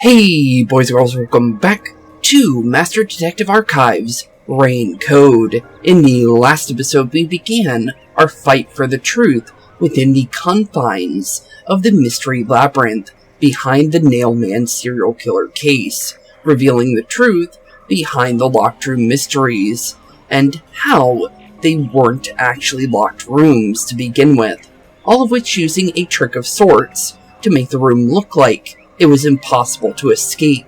Hey boys and girls, welcome back to Master Detective Archives Rain Code. In the last episode we began our fight for the truth within the confines of the mystery labyrinth behind the Nailman serial killer case, revealing the truth behind the locked room mysteries, and how they weren't actually locked rooms to begin with, all of which using a trick of sorts to make the room look like it was impossible to escape,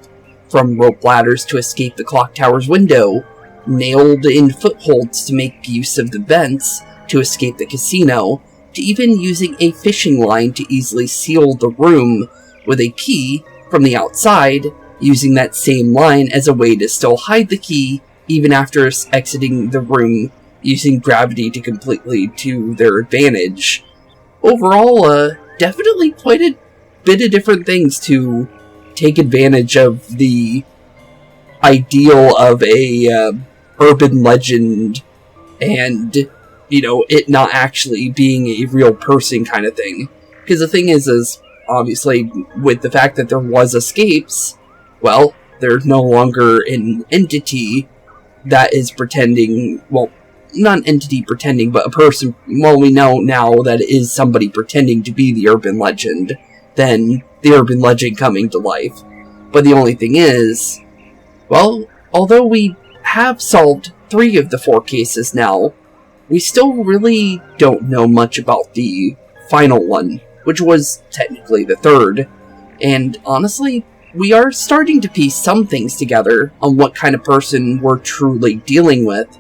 from rope ladders to escape the clock tower's window, nailed-in footholds to make use of the vents to escape the casino, to even using a fishing line to easily seal the room with a key from the outside, using that same line as a way to still hide the key even after exiting the room using gravity to completely to their advantage. Overall, definitely quite a bit of different things to take advantage of the ideal of a urban legend and, you know, it not actually being a real person kind of thing. Because the thing is obviously with the fact that there was escapes, well, there's no longer an entity that is pretending, well, not an entity pretending, but a person, well, we know now that it is somebody pretending to be the urban legend than the urban legend coming to life. But the only thing is, well, although we have solved 3 of the 4 cases now, we still really don't know much about the final one, which was technically the 3rd. And honestly, we are starting to piece some things together on what kind of person we're truly dealing with.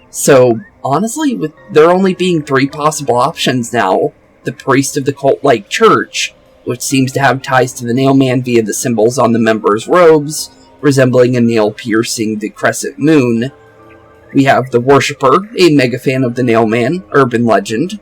So, honestly, with there only being 3 possible options now, the priest of the cult-like church, which seems to have ties to the Nailman via the symbols on the members' robes, resembling a nail piercing the crescent moon. We have the worshipper, a mega fan of the Nailman, urban legend,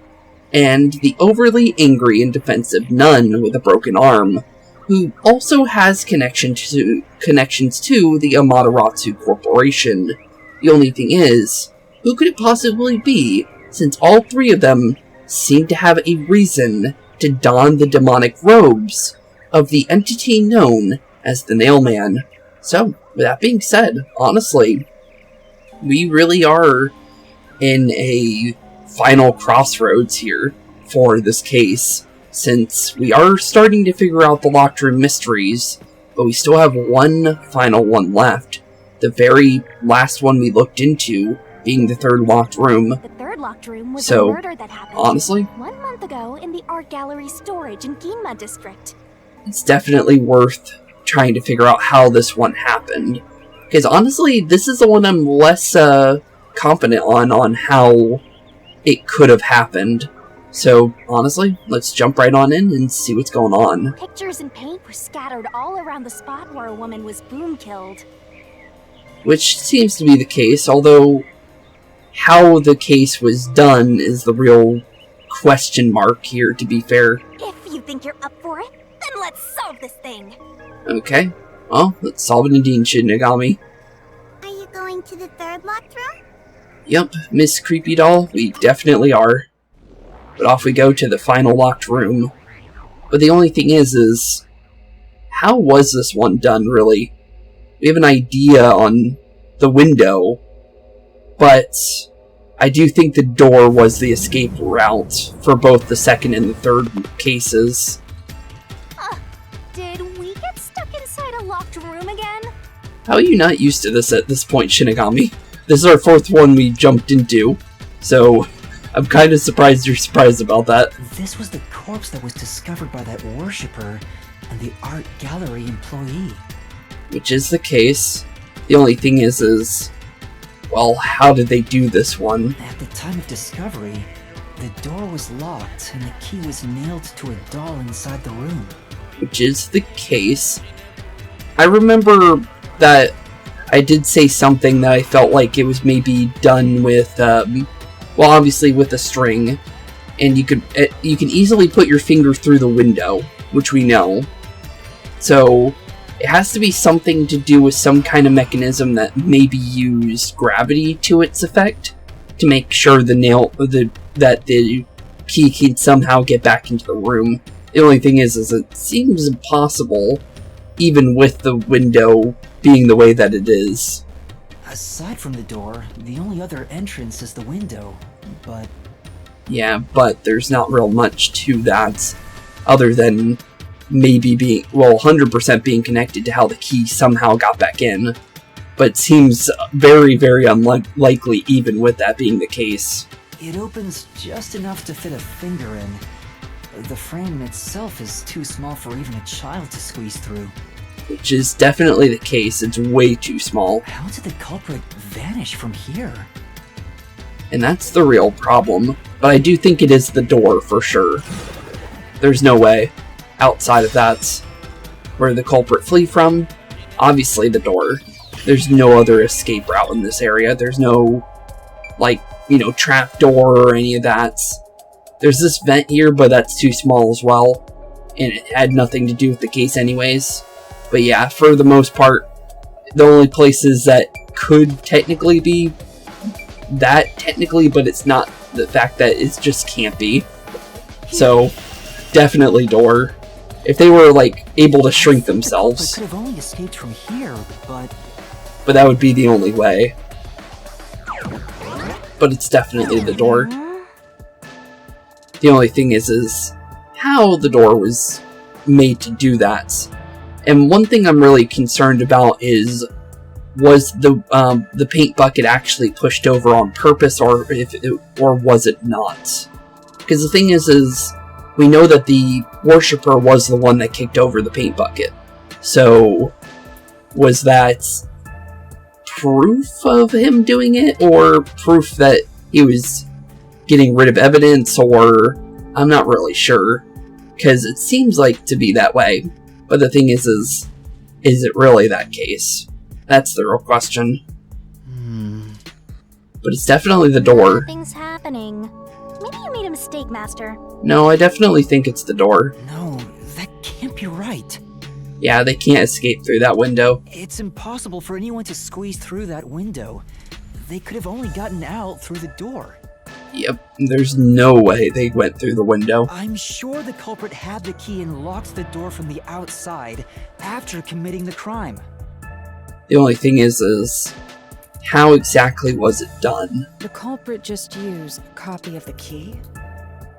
and the overly angry and defensive nun with a broken arm, who also has connections to the Amaterasu Corporation. The only thing is, who could it possibly be, since all 3 of them seem to have a reason to don the demonic robes of the entity known as the Nailman. So, with that being said, honestly, we really are in a final crossroads here for this case, since we are starting to figure out the locked room mysteries, but we still have one final one left. The very last one we looked into being the 3rd locked room. The 3rd locked room was a murder that happened honestly, 1 month ago in the art gallery storage in Yuma district. It's definitely worth trying to figure out how this one happened. Because honestly, this is the one I'm less confident on how it could have happened. So honestly, let's jump right on in and see what's going on. Pictures and paint were scattered all around the spot where a woman was boom killed. Which seems to be the case, although how the case was done is the real question mark here, to be fair. If you think you're up for it, then let's solve this thing! Okay, well, let's solve it indeed, Shinigami. Are you going to the 3rd locked room? Yep, Miss Creepy Doll, we definitely are. But off we go to the final locked room. But the only thing is, how was this one done, really? We have an idea on the window, but I do think the door was the escape route for both the 2nd and the 3rd cases. Did we get stuck inside a locked room again? How are you not used to this at this point, Shinigami? This is our 4th one we jumped into, so I'm kind of surprised you're surprised about that. This was the corpse that was discovered by that worshipper and the art gallery employee. Which is the case. The only thing is, well, how did they do this one? At the time of discovery, the door was locked and the key was nailed to a doll inside the room. Which is the case. I remember that I did say something that I felt like it was maybe done with, well, obviously with a string, and you can easily put your finger through the window, which we know. So it has to be something to do with some kind of mechanism that maybe used gravity to its effect to make sure that the key can somehow get back into the room. The only thing is it seems impossible even with the window being the way that it is. Aside from the door, the only other entrance is the window, but... Yeah, but there's not real much to that, other than maybe being, 100% being connected to how the key somehow got back in. But it seems very, very unlikely even with that being the case. It opens just enough to fit a finger in. The frame itself is too small for even a child to squeeze through. Which is definitely the case, it's way too small. How did the culprit vanish from here? And that's the real problem, but I do think it is the door for sure. There's no way outside of that where the culprit flee from. Obviously the door. There's no other escape route in this area. There's no, trap door or any of that. There's this vent here, but that's too small as well, and it had nothing to do with the case anyways. But yeah, for the most part, the only places that could technically be that, but it's not the fact that it just can't be. So, definitely door. If they were, able to shrink themselves. They could have only escaped from here, but that would be the only way. But it's definitely the door. The only thing is how the door was made to do that. And one thing I'm really concerned about is, was the paint bucket actually pushed over on purpose, or was it not? Because the thing is we know that the worshipper was the one that kicked over the paint bucket. So, was that proof of him doing it, or proof that he was getting rid of evidence, or I'm not really sure, because it seems like to be that way. But the thing is it really that case? That's the real question. But it's definitely the door. Nothing's happening. Maybe you made a mistake, Master. No, I definitely think it's the door. no, that can't be right. Yeah, they can't escape through that window. It's impossible for anyone to squeeze through that window. They could have only gotten out through the door. Yep, there's no way they went through the window. I'm sure the culprit had the key and locked the door from the outside after committing the crime. The only thing is how exactly was it done? The culprit just used a copy of the key?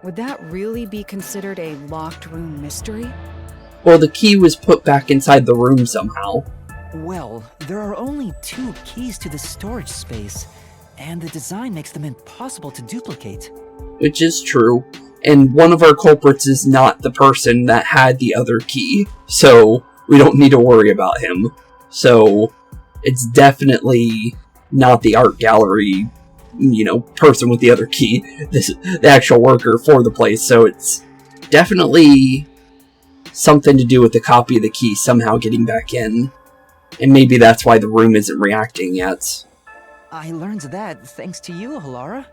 Would that really be considered a locked room mystery? Well, the key was put back inside the room somehow. Well, there are only 2 keys to the storage space, and the design makes them impossible to duplicate. Which is true. And one of our culprits is not the person that had the other key. So, we don't need to worry about him. So, it's definitely not the art gallery, person with the other key. The actual worker for the place. So, it's definitely something to do with the copy of the key somehow getting back in. And maybe that's why the room isn't reacting yet. I learned that thanks to you, Halara.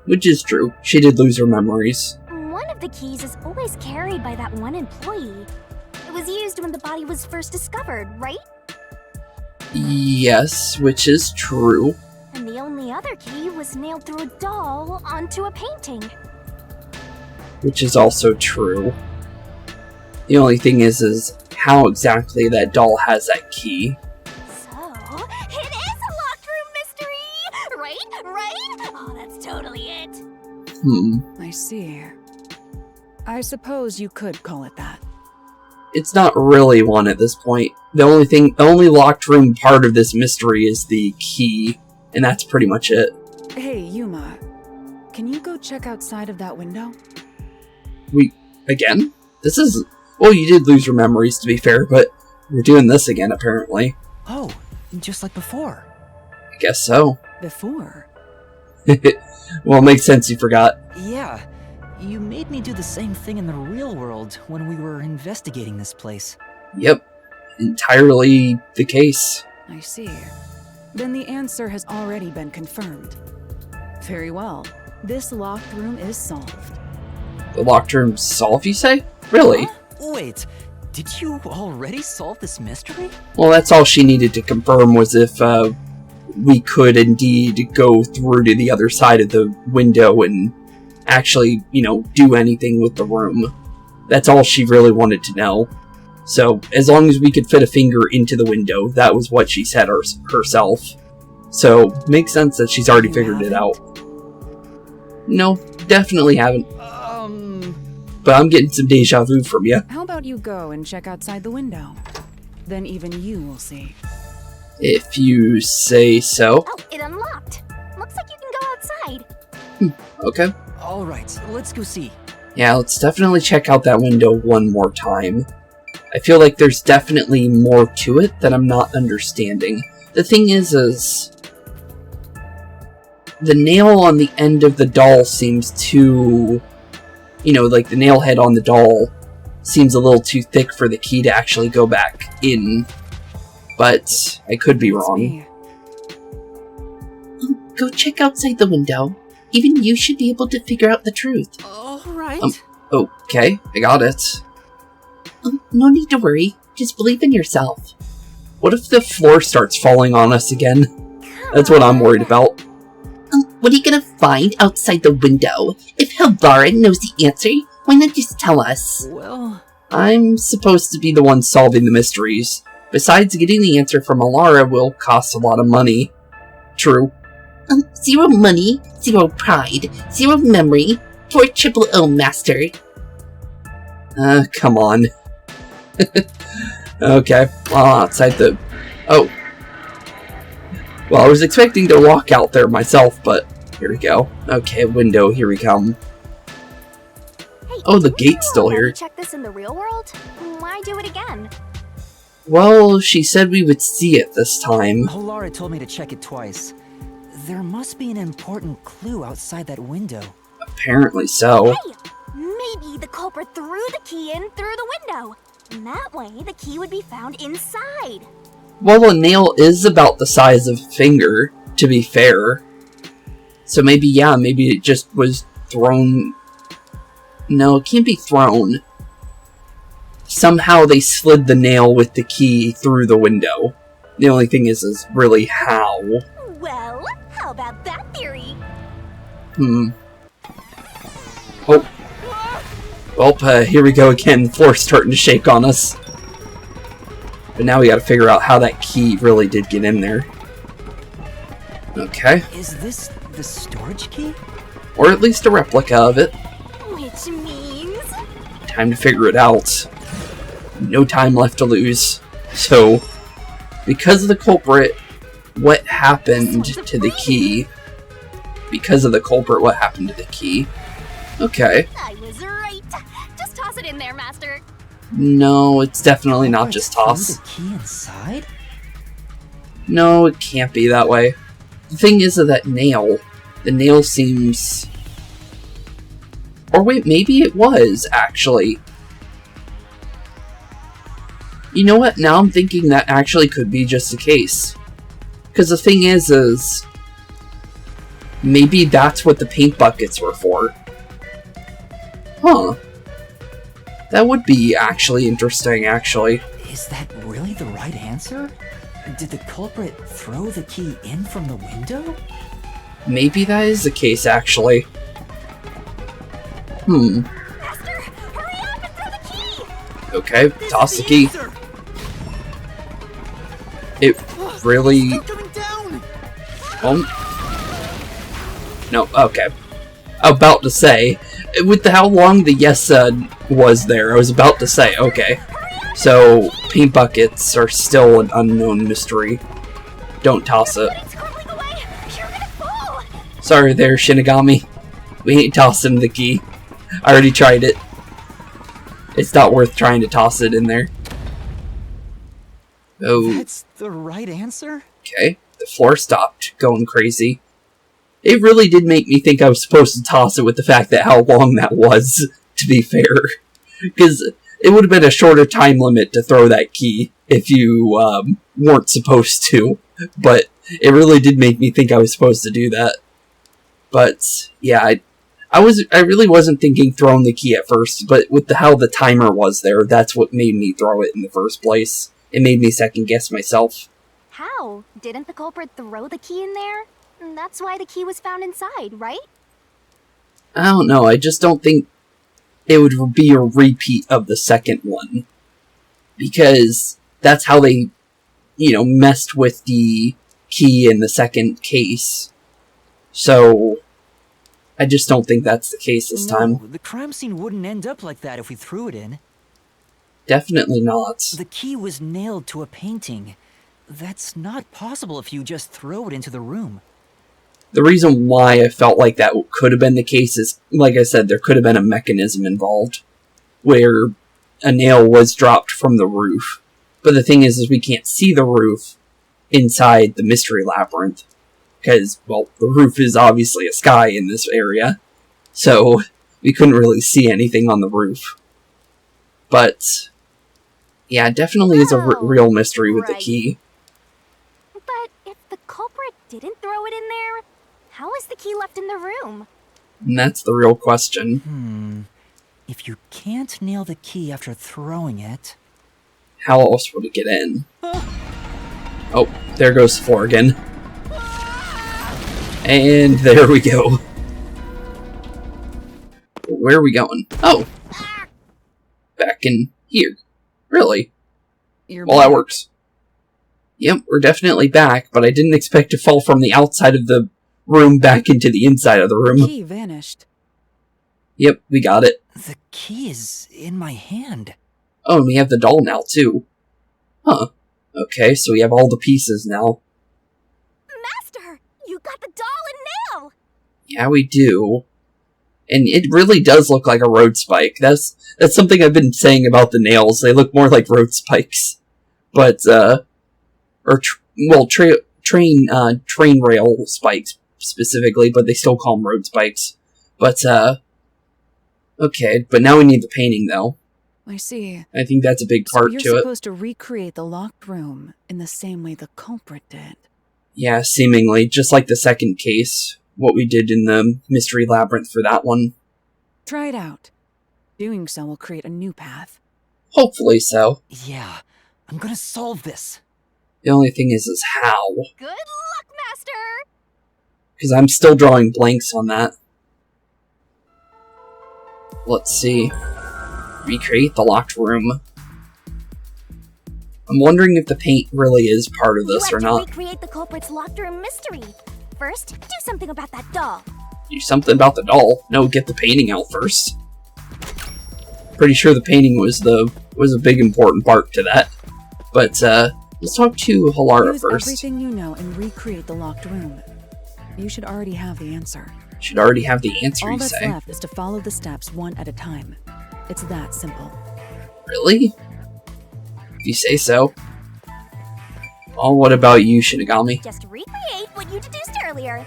Which is true. She did lose her memories. One of the keys is always carried by that one employee. It was used when the body was first discovered, right? Yes, which is true. And the only other key was nailed through a doll onto a painting. Which is also true. The only thing is how exactly that doll has that key. So, it is a locked room mystery! Right? Oh, that's totally it. I see. I suppose you could call it that. It's not really one at this point. The only locked room part of this mystery is the key, and that's pretty much it. Hey, Yuma. Can you go check outside of that window? Again? Well, you did lose your memories, to be fair, but we're doing this again, apparently. Oh, just like before. I guess so. Before? Well, it makes sense you forgot. Yeah, you made me do the same thing in the real world when we were investigating this place. Yep. Entirely the case. I see. Then the answer has already been confirmed. Very well. This locked room is solved. The locked room solved, you say? Really? Huh? Wait, did you already solve this mystery? Well, that's all she needed to confirm was if we could indeed go through to the other side of the window and actually, do anything with the room. That's all she really wanted to know. So, as long as we could fit a finger into the window, that was what she said herself. So, makes sense that she's already figured it out. No, definitely haven't. But I'm getting some deja vu from you. How about you go and check outside the window? Then even you will see. If you say so. Oh, it unlocked. Looks like you can go outside. Okay. Alright, let's go see. Yeah, let's definitely check out that window one more time. I feel like there's definitely more to it that I'm not understanding. The thing is the nail on the end of the doll seems too... You know, like the nail head on the doll seems a little too thick for the key to actually go back in. But I could be wrong. Go check outside the window. Even you should be able to figure out the truth. Alright. Okay, I got it. No need to worry. Just believe in yourself. What if the floor starts falling on us again? That's what I'm worried about. What are you gonna find outside the window? If Halara knows the answer, why not just tell us? Well... I'm supposed to be the one solving the mysteries. Besides, getting the answer from Halara will cost a lot of money. True. Zero money, zero pride, zero memory. Poor Triple O Master. Come on. Okay, well, outside the... Oh. Well, I was expecting to walk out there myself, but here we go. Okay, window, here we come. Hey, oh, the gate's still here. Check this in the real world? Why do it again? Well, she said we would see it this time. Halara told me to check it twice. There must be an important clue outside that window. Apparently so. Hey, maybe the culprit threw the key in through the window. And that way, the key would be found inside. Well, a nail is about the size of a finger, to be fair. So maybe, yeah, maybe it just was thrown... No, it can't be thrown. Somehow they slid the nail with the key through the window. The only thing is really how. Well, how about that theory? Oh. Well, here we go again. The floor's starting to shake on us. But now we gotta figure out how that key really did get in there. Okay. Is this the storage key? Or at least a replica of it. Which means... Time to figure it out. No time left to lose. So, because of the culprit, what happened to the key? Because of the culprit, what happened to the key? Okay. I was right. Just toss it in there, Master. No, it's definitely not just toss. The key inside? No, it can't be that way. The thing is that nail, the nail seems... Or wait, maybe it was, actually. You know what? Now I'm thinking that actually could be just the case. Because the thing is... Maybe that's what the paint buckets were for. Huh. That would be actually interesting, actually. Is that really the right answer? Did the culprit throw the key in from the window? Maybe that is the case, actually. Master, hurry up and throw the key! Okay, toss the key. It really... No, okay. About to say, with how long the yes was there, I was about to say, okay. So, paint buckets are still an unknown mystery. Don't toss it. Sorry there, Shinigami. We ain't tossing the key. I already tried it. It's not worth trying to toss it in there. Oh. That's the right answer? Okay, the floor stopped going crazy. It really did make me think I was supposed to toss it with the fact that how long that was, to be fair. Because it would have been a shorter time limit to throw that key if you weren't supposed to. But it really did make me think I was supposed to do that. But, yeah, I really wasn't thinking throwing the key at first, but with how the timer was there, that's what made me throw it in the first place. It made me second guess myself. How? Didn't the culprit throw the key in there? That's why the key was found inside, right? I don't know, I just don't think it would be a repeat of the second one. because that's how they, messed with the key in the second case. So, I just don't think that's the case this time. The crime scene wouldn't end up like that if we threw it in. Definitely not. The key was nailed to a painting. That's not possible if you just throw it into the room. The reason why I felt like that could have been the case is, like I said, there could have been a mechanism involved where a nail was dropped from the roof. But the thing is we can't see the roof inside the mystery labyrinth. Because, well, the roof is obviously a sky in this area. So, we couldn't really see anything on the roof. But, yeah, it definitely is a real mystery with the key. But if the culprit didn't throw it in there, how is the key left in the room? And that's the real question. If you can't nail the key after throwing it... How else would it get in? Oh, there goes the floor again. And there we go. Where are we going? Oh! Back in here. Really? Well, that works. Yep, we're definitely back, but I didn't expect to fall from the outside of the room back into the inside of the room. The key vanished. Yep, we got it. The key is in my hand. Oh, and we have the doll now, too. Huh. Okay, so we have all the pieces now. Master! You got the doll and nail! Yeah, we do. And it really does look like a road spike. That's something I've been saying about the nails. They look more like road spikes. But, train rail spikes specifically, but they still call them road spikes. But, okay, but now we need the painting, though. I see. I think that's a big part to it. So you're supposed to recreate the locked room in the same way the culprit did. Yeah, seemingly. Just like the second case. What we did in the mystery labyrinth for that one. Try it out. Doing so will create a new path. Hopefully so. Yeah, I'm gonna solve this. The only thing is how. Good luck, Master! Because I'm still drawing blanks on that. Let's see. Recreate the locked room. I'm wondering if the paint really is part of this or not. You have to recreate the culprit's locked room mystery. First, do something about that doll. Do something about the doll? No, get the painting out first. Pretty sure the painting was a big important part to that. But let's talk to Halara Use first. Everything you know and recreate the locked room. You should already have the answer. Should already have the answer, All you that's say? left is to follow the steps one at a time. It's that simple. Really? If you say so. Well, what about you, Shinigami? Just recreate what you deduced earlier.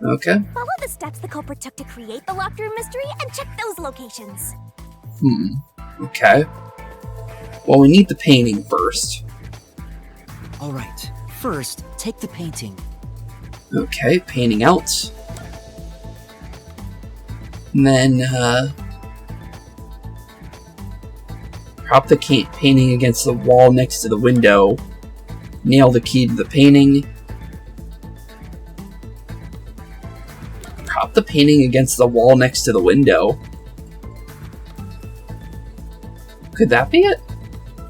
Okay. Follow the steps the culprit took to create the locked room mystery and check those locations. Okay. Well, we need the painting first. Alright, first, take the painting. Okay, painting out. And then, prop the painting against the wall next to the window. Nail the key to the painting. Prop the painting against the wall next to the window. Could that be it?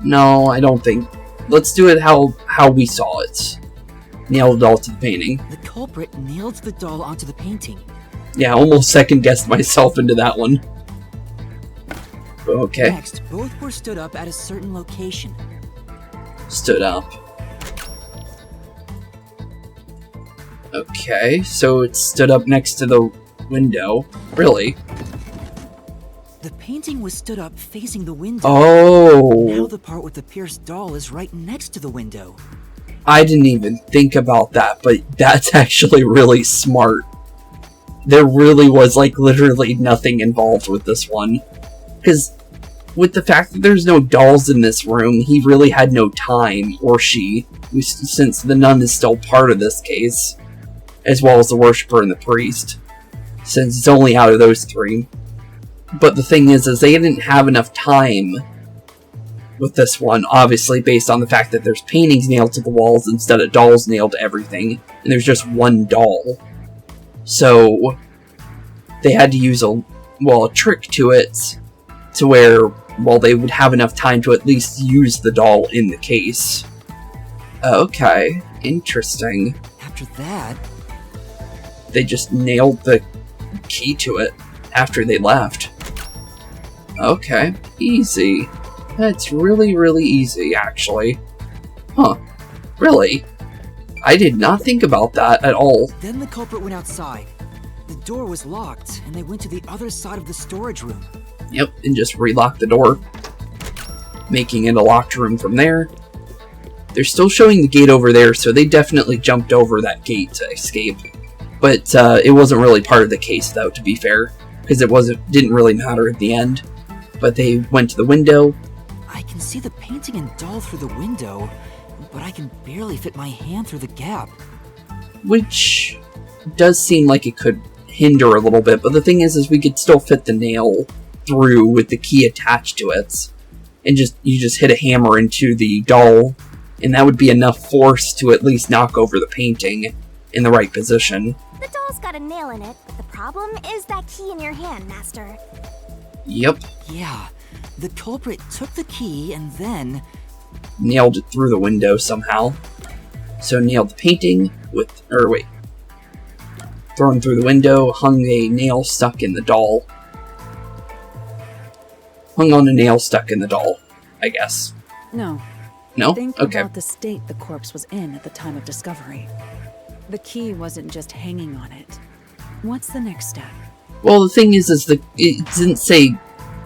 No, I don't think. Let's do it how we saw it. Nail the doll to the painting. The culprit nailed the doll onto the painting. Yeah, almost second-guessed myself into that one. Okay. Next, both were stood up at a certain location. Stood up. Okay, so it stood up next to the window. Really? The painting was stood up facing the window. Oh! Now the part with the pierced doll is right next to the window. I didn't even think about that, but that's actually really smart. There really was, like, literally nothing involved with this one. Because with the fact that there's no dolls in this room, he really had no time, or she, since the nun is still part of this case, as well as the worshiper and the priest, since it's only out of those three. But the thing is they didn't have enough time with this one, obviously based on the fact that there's paintings nailed to the walls instead of dolls nailed to everything, and there's just one doll. So they had to use a trick to it, to where well, they would have enough time to at least use the doll in the case. Okay, interesting. After that... They just nailed the key to it after they left. Okay, easy. That's really, really easy, actually. Huh, really? I did not think about that at all. Then the culprit went outside. The door was locked, and they went to the other side of the storage room. Yep, and just relocked the door, making it a locked room from there. They're still showing the gate over there, so they definitely jumped over that gate to escape. But it wasn't really part of the case, though, to be fair, because didn't really matter at the end. But they went to the window. I can see the painting and doll through the window, but I can barely fit my hand through the gap. Which does seem like it could hinder a little bit, but the thing is we could still fit the nail through with the key attached to it. And you just hit a hammer into the doll, and that would be enough force to at least knock over the painting in the right position. The doll's got a nail in it, but the problem is that key in your hand, Master. Yep. Yeah, the culprit took the key and then... nailed it through the window somehow. So nailed the painting with... thrown through the window, hung a nail stuck in the doll. Hung on a nail stuck in the doll, I guess. No. No? Think okay. about the state the corpse was in at the time of discovery. The key wasn't just hanging on it. What's the next step? Well, the thing is it didn't say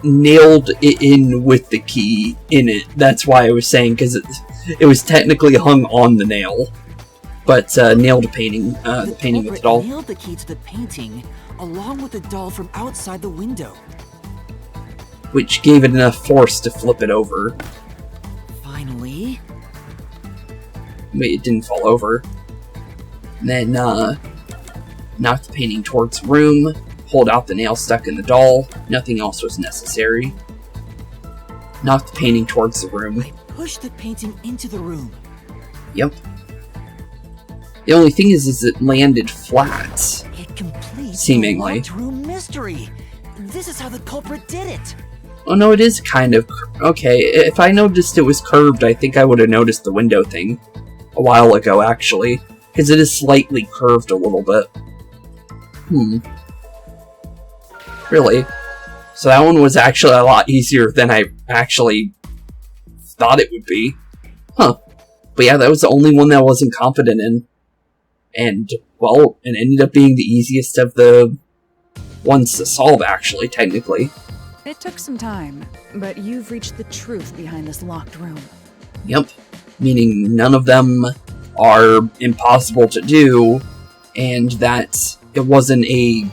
nailed it in with the key in it. That's why I was saying, because it was technically hung on the nail. But nailed the painting with the doll. Nailed the key to the painting, along with the doll from outside the window. Which gave it enough force to flip it over. Finally. Wait, it didn't fall over. And then, knocked the painting towards the room, pulled out the nail stuck in the doll. Nothing else was necessary. Knocked the painting towards the room. I pushed the painting into the room. Yep. The only thing is it landed flat. It completes seemingly. The locked room mystery. This is how the culprit did it. Oh no, it is kind of... Okay, if I noticed it was curved, I think I would have noticed the window thing a while ago, actually. Because it is slightly curved a little bit. Really? So that one was actually a lot easier than I actually thought it would be. Huh. But yeah, that was the only one that I wasn't confident in. And, well, it ended up being the easiest of the ones to solve, actually, technically. It took some time, but you've reached the truth behind this locked room. Yep. Meaning none of them are impossible to do, and that it wasn't a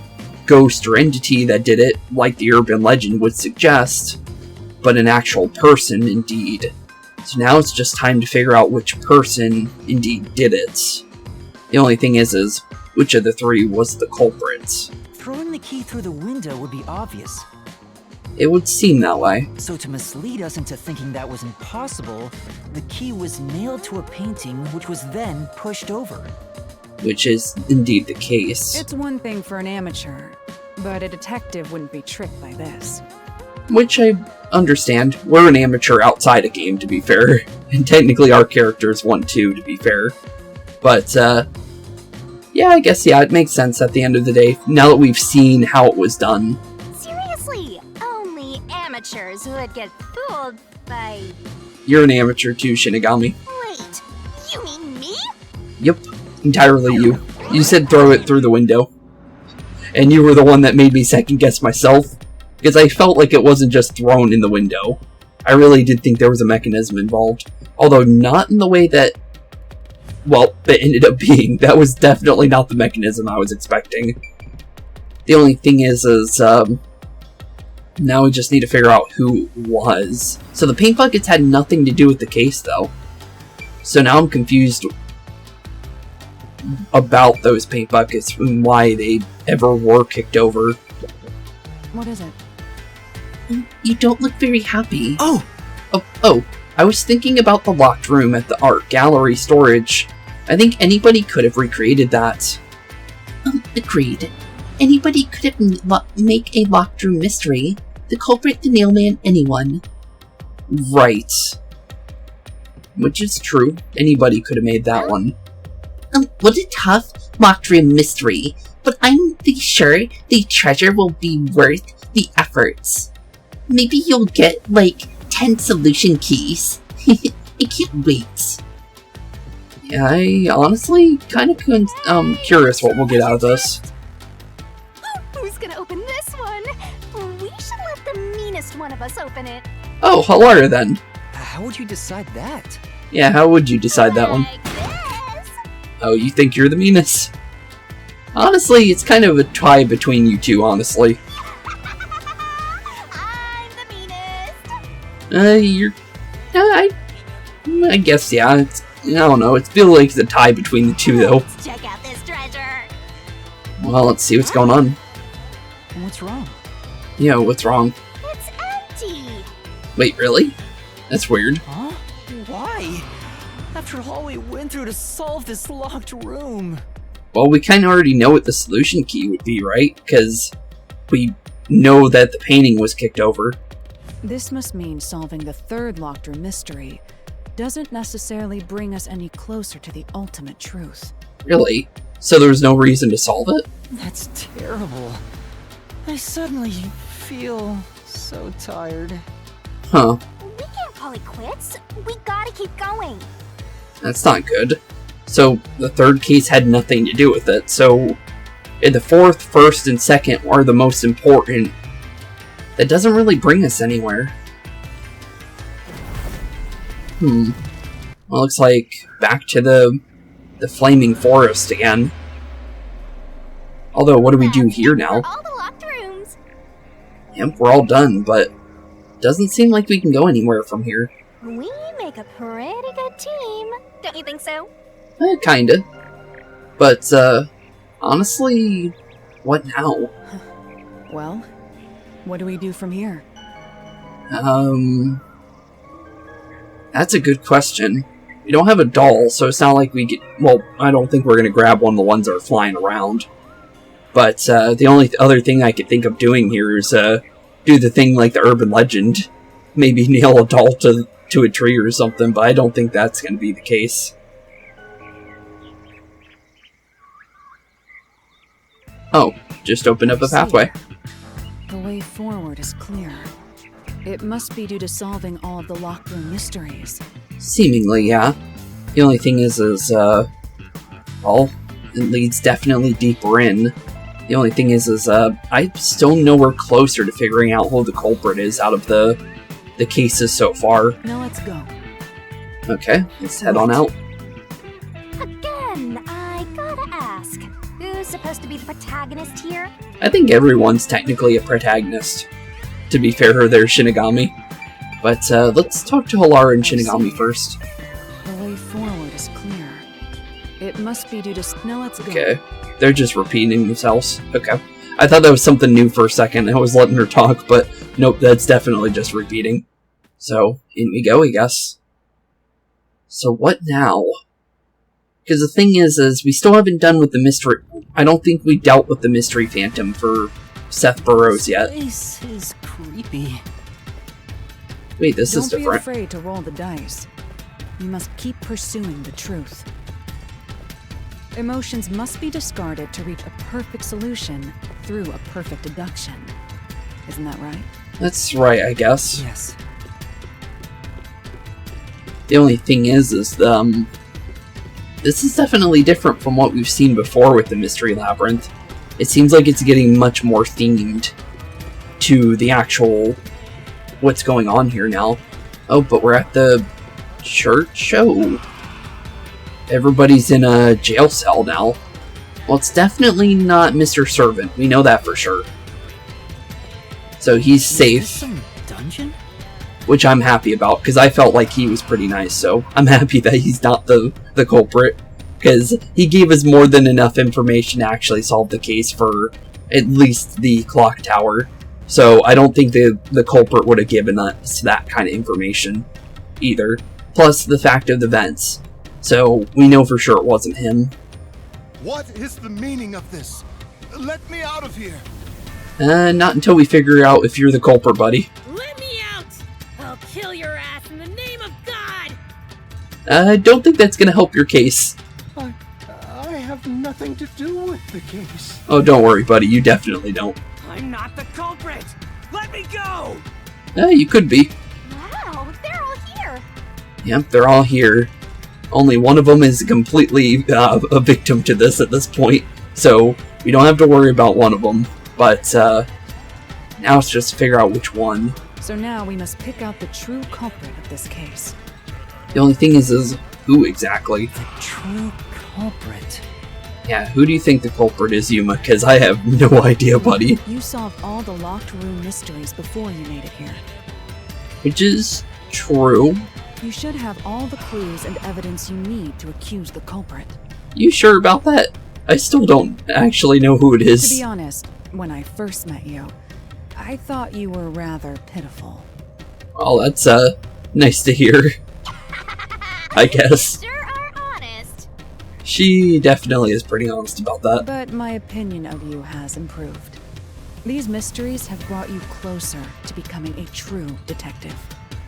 ghost or entity that did it, like the urban legend would suggest, but an actual person, indeed. So now it's just time to figure out which person indeed did it. The only thing is which of the three was the culprit. Throwing the key through the window would be obvious. It would seem that way. So to mislead us into thinking that was impossible, the key was nailed to a painting which was then pushed over. Which is indeed the case. It's one thing for an amateur, but a detective wouldn't be tricked by this. Which I understand. We're an amateur outside a game, to be fair. And technically our character's one too, to be fair. But, yeah, I guess, yeah, it makes sense at the end of the day, now that we've seen how it was done. Seriously, only amateurs would get fooled by... You're an amateur too, Shinigami. Wait, you mean me? Yep, entirely you. You said throw it through the window. And you were the one that made me second guess myself, because I felt like it wasn't just thrown in the window. I really did think there was a mechanism involved. Although not in the way that, well, it ended up being. That was definitely not the mechanism I was expecting. The only thing is now we just need to figure out who it was. So the paint buckets had nothing to do with the case, though. So now I'm confused about those paint buckets and why they ever were kicked over. What is it? You don't look very happy. Oh! Oh, I was thinking about the locked room at the art gallery storage. I think anybody could have recreated that. Agreed. Anybody could have make a locked room mystery. The culprit, the nailman, anyone. Right. Which is true. Anybody could have made that one. What a tough locked room mystery. But I'm sure the treasure will be worth the efforts. Maybe you'll get, like, 10 solution keys. I can't wait. Yeah, I honestly kind of curious what we'll get out of this. Who's gonna open this one? We should let the meanest one of us open it. Oh, Halara then. How would you decide that? Yeah, how would you decide that one? Like this. Oh, you think you're the meanest? Honestly, it's kind of a tie between you two, honestly. I'm the meanest. I guess, yeah. I don't know, it feels like it's a tie between the two, though. Let's check out this treasure. Well, let's see what's going on. What's wrong? Yeah, what's wrong? It's empty. Wait, really? That's weird. Huh? Why? After all we went through to solve this locked room. Well, we kind of already know what the solution key would be, right? Because we know that the painting was kicked over. This must mean solving the third locked room mystery doesn't necessarily bring us any closer to the ultimate truth. Really? So there was no reason to solve it? That's terrible. I suddenly feel so tired. Huh. We can't call it quits. We gotta keep going. That's not good. So the third case had nothing to do with it, so the fourth, first, and second are the most important. That doesn't really bring us anywhere. Well, looks like back to the flaming forest again. Although, what do we do here now? All the locked rooms. Yep, we're all done, but doesn't seem like we can go anywhere from here. We make a pretty good team. Don't you think so? Kinda. But, honestly, what now? Well, what do we do from here? That's a good question. We don't have a doll, so it's not like we get... Well, I don't think we're gonna grab one of the ones that are flying around. But, the only other thing I could think of doing here is, do the thing like the urban legend. Maybe nail a doll to a tree or something, but I don't think that's gonna be the case. Oh, just open up a pathway. The way forward is clear. It must be due to solving all of the locked room mysteries. Seemingly, yeah. The only thing is, well, it leads definitely deeper in. The only thing is, I'm still nowhere closer to figuring out who the culprit is out of the cases so far. Now let's go. Okay, let's head on out. Again, I gotta ask. Who's supposed to be the protagonist here? I think everyone's technically a protagonist. To be fair, they're Shinigami. But, let's talk to Halara and Shinigami first. The way forward is clear. It must be due to... Now let's go. Okay, they're just repeating themselves. Okay. I thought that was something new for a second. I was letting her talk, but nope, that's definitely just repeating. So, in we go, I guess. So what now? Because the thing is we still haven't done with the mystery... I don't think we dealt with the mystery phantom for Seth Burroughs yet. This is creepy. Wait, this is Don't be different. afraid to roll the dice. You must keep pursuing the truth. Emotions must be discarded to reach a perfect solution through a perfect deduction. Isn't that right? That's right, I guess. Yes. The only thing is this is definitely different from what we've seen before with the Mystery Labyrinth. It seems like it's getting much more themed to the actual what's going on here now. Oh, but we're at the church? Oh. Everybody's in a jail cell now. Well, it's definitely not Mr. Servant. We know that for sure. So he's safe. Is this some dungeon? Which I'm happy about, because I felt like he was pretty nice, so I'm happy that he's not the culprit, because he gave us more than enough information to actually solve the case for at least the clock tower. So I don't think the culprit would have given us that kind of information either. Plus the fact of the vents. So we know for sure it wasn't him. What is the meaning of this? Let me out of here! Not until we figure out if you're the culprit, buddy. Let me out! I'll kill your ass in the name of God! I don't think that's gonna help your case. I have nothing to do with the case. Oh, don't worry, buddy. You definitely don't. I'm not the culprit! Let me go! You could be. Wow, they're all here. Yep, they're all here. Only one of them is completely a victim to this at this point, so we don't have to worry about one of them. But now it's just to figure out which one. So now we must pick out the true culprit of this case. The only thing is who exactly? The true culprit. Yeah, who do you think the culprit is, Yuma? Because I have no idea, buddy. You solved all the locked room mysteries before you made it here. Which is true. You should have all the clues and evidence you need to accuse the culprit. You sure about that? I still don't actually know who it is. To be honest, when I first met you, I thought you were rather pitiful. Well, that's nice to hear. I guess. Sure are honest. She definitely is pretty honest about that. But my opinion of you has improved. These mysteries have brought you closer to becoming a true detective.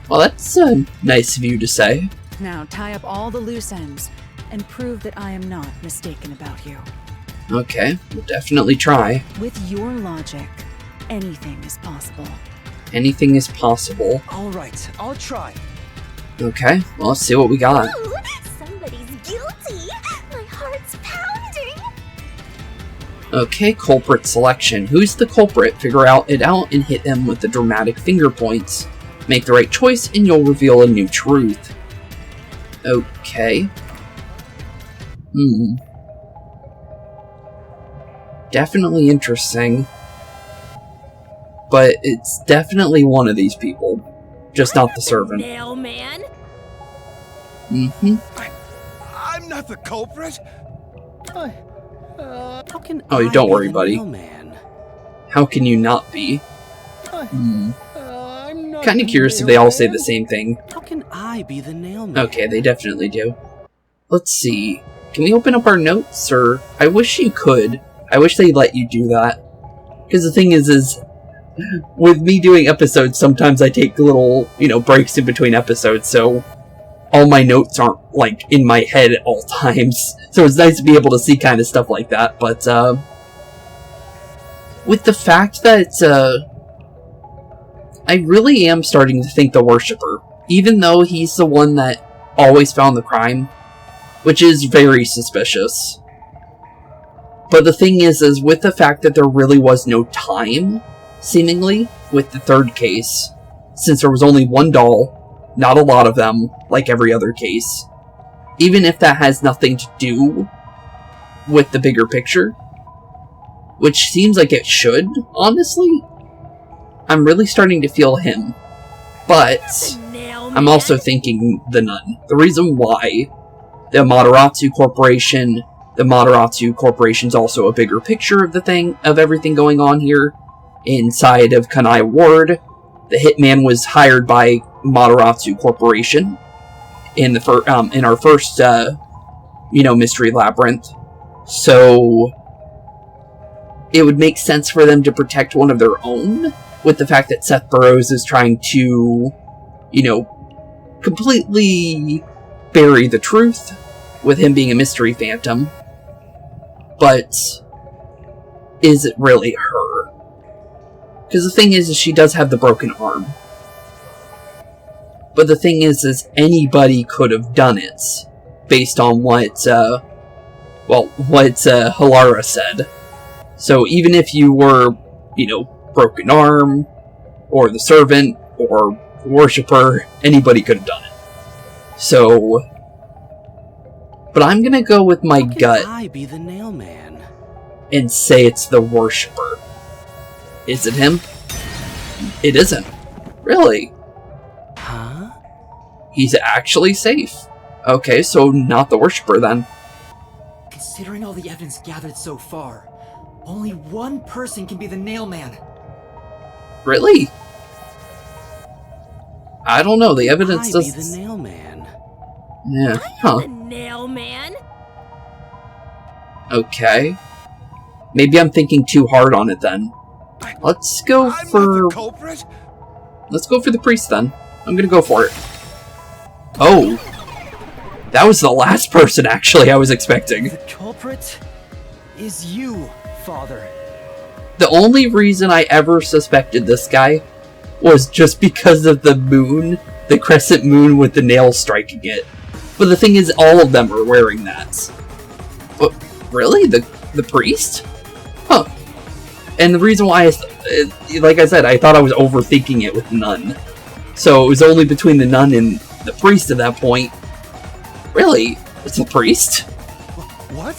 Well, that's nice of you to say. Now tie up all the loose ends and prove that I am not mistaken about you. Okay, we'll definitely try. With your logic, anything is possible. Anything is possible. Alright, I'll try. Okay, well, let's see what we got. Ooh, somebody's guilty. My heart's pounding. Okay, culprit selection. Who's the culprit? Figure it out and hit them with the dramatic finger points. Make the right choice and you'll reveal a new truth. Okay. Definitely interesting. But it's definitely one of these people. Just not the servant. Mailman? I'm not the culprit. How can Oh, I don't be worry, the buddy. mailman? How can you not be? I'm not Kind of the curious if they all say mailman. the same thing. How can I be the nailman? Okay, they definitely do. Let's see. Can we open up our notes, or... I wish you could. I wish they'd let you do that. Because the thing is... with me doing episodes, sometimes I take little, breaks in between episodes, so... all my notes aren't, in my head at all times. So it's nice to be able to see kind of stuff like that, but, with the fact that, I really am starting to think the Worshipper, even though he's the one that always found the crime, which is very suspicious. But the thing is with the fact that there really was no time, seemingly, with the third case, since there was only one doll, not a lot of them, like every other case, even if that has nothing to do with the bigger picture, which seems like it should, honestly, I'm really starting to feel him. But I'm also thinking the nun. The reason why the Amaterasu Corporation, the Amaterasu Corporation's also a bigger picture of of everything going on here inside of Kanai Ward. The hitman was hired by Amaterasu Corporation in our first mystery labyrinth. So it would make sense for them to protect one of their own, with the fact that Seth Burroughs is trying to, completely bury the truth with him being a mystery phantom. But is it really her? Because the thing is she does have the broken arm. But the thing is anybody could have done it, based on what Halara said. So even if you were, broken arm, or the servant, or the worshipper, anybody could have done it. So, but I'm gonna go with my gut I be the nailman? and say it's the worshipper. Is it him? It isn't. Really? Huh? He's actually safe. Okay, so not the worshipper then. Considering all the evidence gathered so far, only one person can be the nailman. Really? I don't know, the evidence I be does... the nailman. Yeah, The Nailman? Okay. Maybe I'm thinking too hard on it then. Let's go I'm for... not the culprit. Let's go for the priest then. I'm gonna go for it. Oh. That was the last person, actually, I was expecting. The culprit is you, Father. The only reason I ever suspected this guy was just because of the moon, the crescent moon with the nail striking it. But the thing is, all of them are wearing that. But really? The priest? Huh. And the reason why, like I said, I thought I was overthinking it with Nun. So it was only between the Nun and the priest at that point. Really? It's the priest? What?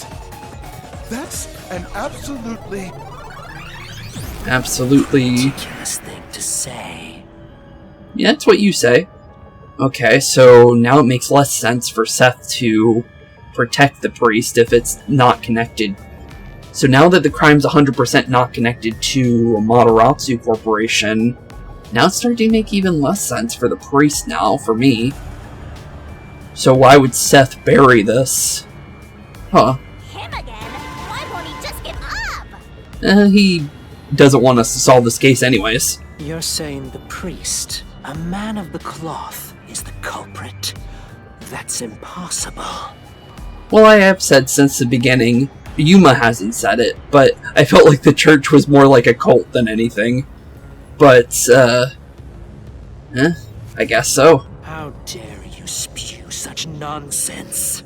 That's an absolutely Ridiculous thing to say. Yeah, that's what you say. Okay, so now it makes less sense for Seth to protect the priest if it's not connected. So now that the crime's 100% not connected to Amaterasu Corporation, now it's starting to make even less sense for the priest now, for me. So why would Seth bury this? Huh. Him again? Why won't he just give up? He doesn't want us to solve this case anyways. You're saying the priest, a man of the cloth, is the culprit? That's impossible. Well, I have said since the beginning. Yuma hasn't said it, but I felt like the church was more like a cult than anything. But, I guess so. How dare you spew such nonsense?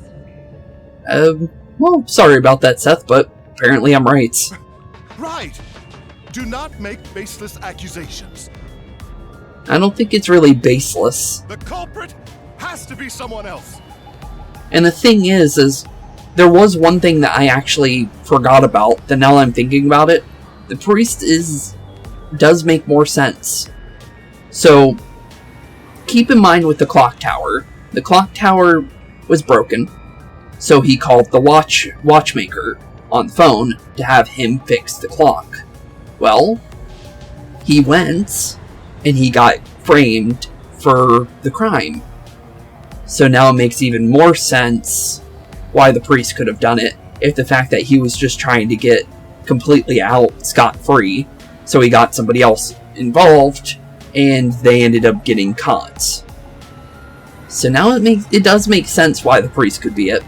Well, sorry about that, Seth, but apparently I'm right. right. Do not make baseless accusations. I don't think it's really baseless. The culprit has to be someone else. And the thing is there was one thing that I actually forgot about, that now I'm thinking about it. The priest does make more sense. So, keep in mind with the clock tower. The clock tower was broken, so he called the watchmaker on the phone to have him fix the clock. Well, he went, and he got framed for the crime. So now it makes even more sense why the priest could have done it, if the fact that he was just trying to get completely out scot-free, so he got somebody else involved, and they ended up getting caught. So now it does make sense why the priest could be it.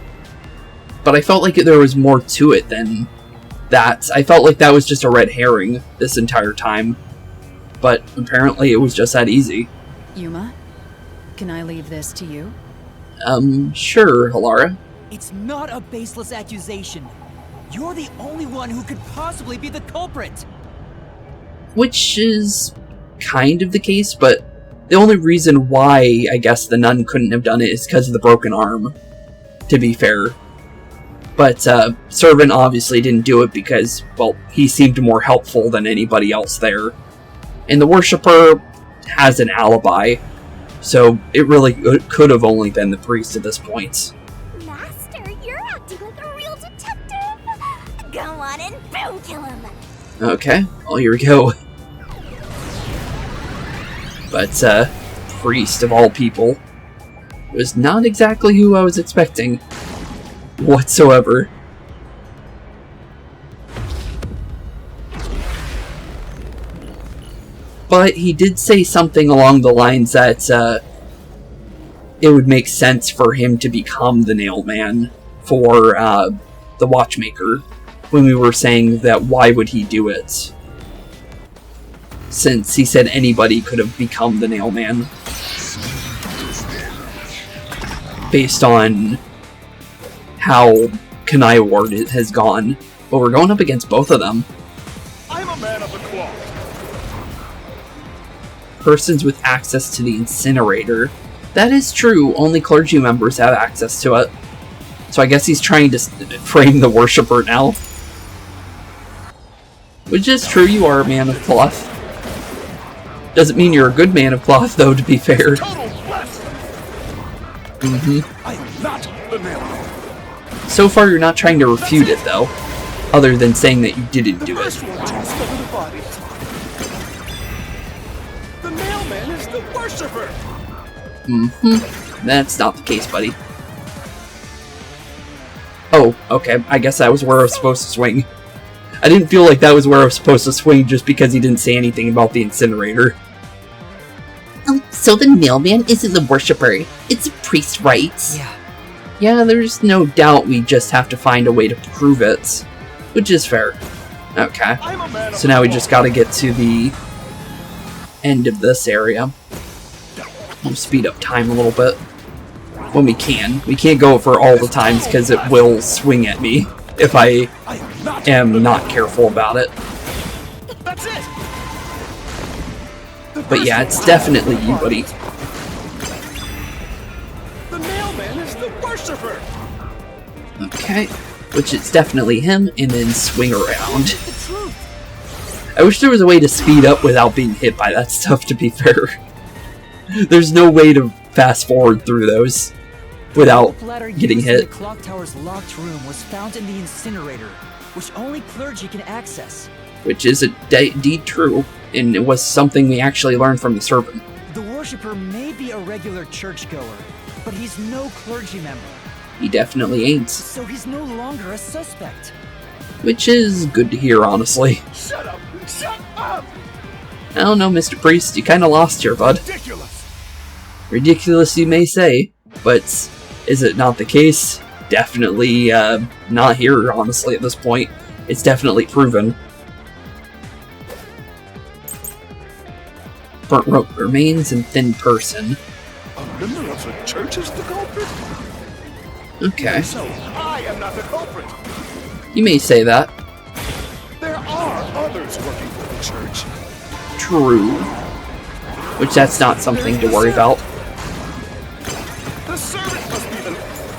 But I felt like there was more to it than that. I felt like that was just a red herring this entire time. But apparently it was just that easy. Yuma, can I leave this to you? Sure, Halara. It's not a baseless accusation. You're the only one who could possibly be the culprit. Which is kind of the case, but the only reason why I guess the nun couldn't have done it is because of the broken arm, to be fair. But Servant obviously didn't do it because, well, he seemed more helpful than anybody else there. And the worshipper has an alibi, so it really could have only been the priest at this point. Master, you're acting like a real detective. Go on and boom kill him. Okay, well, here we go. But, priest of all people was not exactly who I was expecting whatsoever. But he did say something along the lines that it would make sense for him to become the nail man for the watchmaker, when we were saying that why would he do it, since he said anybody could have become the nail man based on how Kanai Ward has gone. But we're going up against both of them. I'm a man of the cloth. Persons with access to the incinerator. That is true, only clergy members have access to it. So I guess he's trying to frame the worshipper now. Which is true, you are a man of cloth. Doesn't mean you're a good man of cloth, though, to be fair. Total blast. I am not the nail man. So far, you're not trying to refute it, though. Other than saying that you didn't do it. First one to discover the body. The nail man is the worshipper. That's not the case, buddy. Oh, okay. I guess that was where I was supposed to swing. I didn't feel like that was where I was supposed to swing just because he didn't say anything about the incinerator. So the mailman isn't the worshipper. It's a priest, right? Yeah, there's no doubt we just have to find a way to prove it. Which is fair. Okay. So now we just gotta get to the end of this area. We'll speed up time a little bit. When we can. We can't go for all the times because it will swing at me if I am not careful about it. That's it. But yeah, it's definitely you, buddy. The mailman is the worshipper. Okay. Which is definitely him, and then swing around. I wish there was a way to speed up without being hit by that stuff, to be fair. There's no way to fast forward through those without getting hit. The clock tower's locked room was found in the incinerator, which only clergy can access. Which is indeed true, and it was something we actually learned from the servant. The worshipper may be a regular churchgoer, but he's no clergy member. He definitely ain't. So he's no longer a suspect. Which is good to hear, honestly. Shut up! Shut up! I don't know, Mr. Priest, you kinda lost here, bud. Ridiculous! Ridiculous, you may say, but is it not the case? Definitely not here, honestly, at this point. It's definitely proven. Burnt rope remains and thin person. A member of the church is the culprit? Okay, So, I am not the culprit. you may say that. There are others working for the church. True. Which that's not something to worry about. The servant must be the...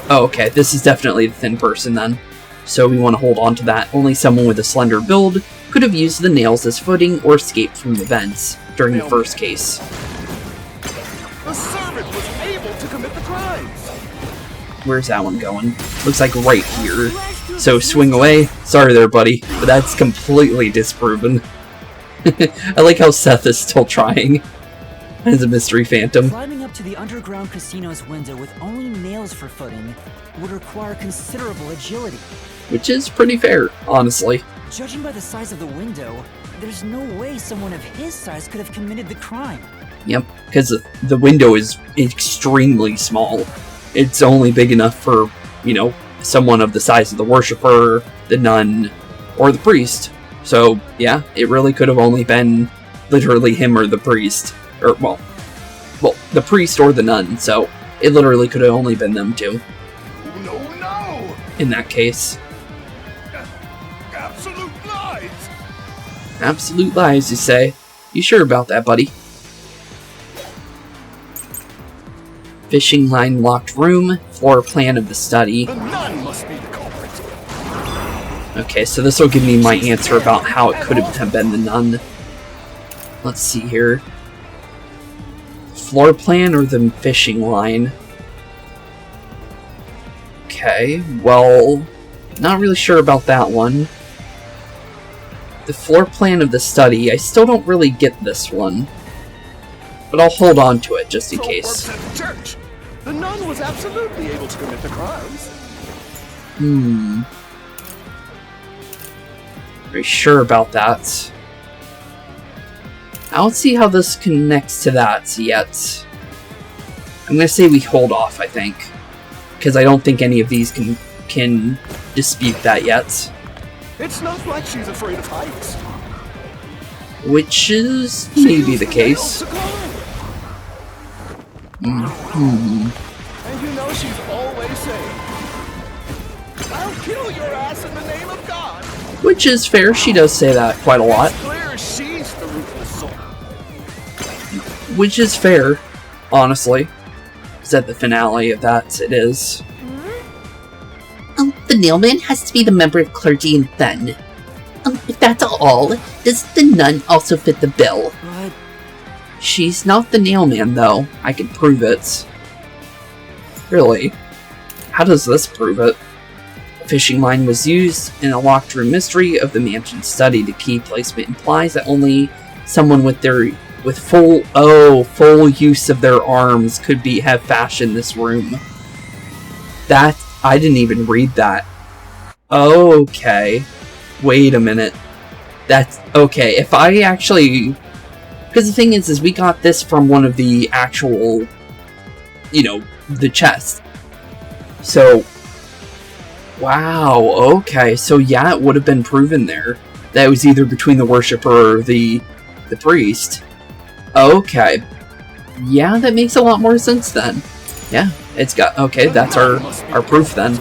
Oh, okay, this is definitely the thin person then. So we want to hold on to that. Only someone with a slender build could have used the nails as footing or escaped from the vents during the first case. The servant was able to commit the crimes. Where's that one going? Looks like right here. So swing away. Sorry there, buddy, but that's completely disproven. I like how Seth is still trying as a mystery phantom. Climbing up to the underground casino's window with only nails for footing would require considerable agility. Which is pretty fair, honestly. Judging by the size of the window, there's no way someone of his size could have committed the crime. Yep, because the window is extremely small. It's only big enough for, you know, someone of the size of the worshipper, the nun, or the priest. So, yeah, it really could have only been literally him or the priest. Or, well, the priest or the nun, so it literally could have only been them two. No! In that case. Absolute lies! Absolute lies, you say? You sure about that, buddy? Fishing line locked room, floor plan of the study. The nun must be the culprit. Okay, so this will give me my answer about how it could have been the nun. Let's see here. Floor plan or the fishing line? Okay, well, not really sure about that one. The floor plan of the study, I still don't really get this one. But I'll hold on to it just in case. So it works at the church. The nun was absolutely able to commit the crimes. Very sure about that. I don't see how this connects to that yet. I'm gonna say we hold off, I think. Because I don't think any of these can dispute that yet. It's not like she's afraid of heights. Which is maybe the case. And you know she's always saying, I'll kill your ass in the name of God. Which is fair, she does say that quite a lot. It's clear she's the ruthless soul. Which is fair, honestly. Is at the finale of that, it is. The nailman has to be the member of clergy and then. If that's all, does the nun also fit the bill? What? She's not the nailman, though. I can prove it. Really? How does this prove it? A fishing line was used in a locked room mystery of the mansion study. The key placement implies that only someone with full use of their arms could have fashioned this room. That I didn't even read that. Okay. Wait a minute. That's okay. If I actually, because the thing is we got this from one of the actual, you know, the chests. So, wow. Okay. So yeah, it would have been proven there that it was either between the worshipper or the priest. Okay. Yeah, that makes a lot more sense then. Yeah, it's got, okay, that's our proof then.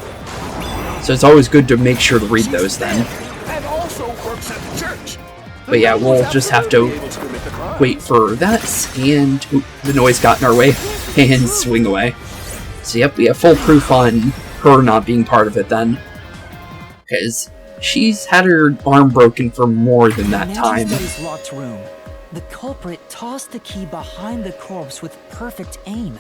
So it's always good to make sure to read those then. And also works at the church. But yeah, we'll just have to wait for that, and ooh, the noise got in our way, and swing away. So yep, we have full proof on her not being part of it then. Because she's had her arm broken for more than that time. Locked room. The culprit tossed the key behind the corpse with perfect aim.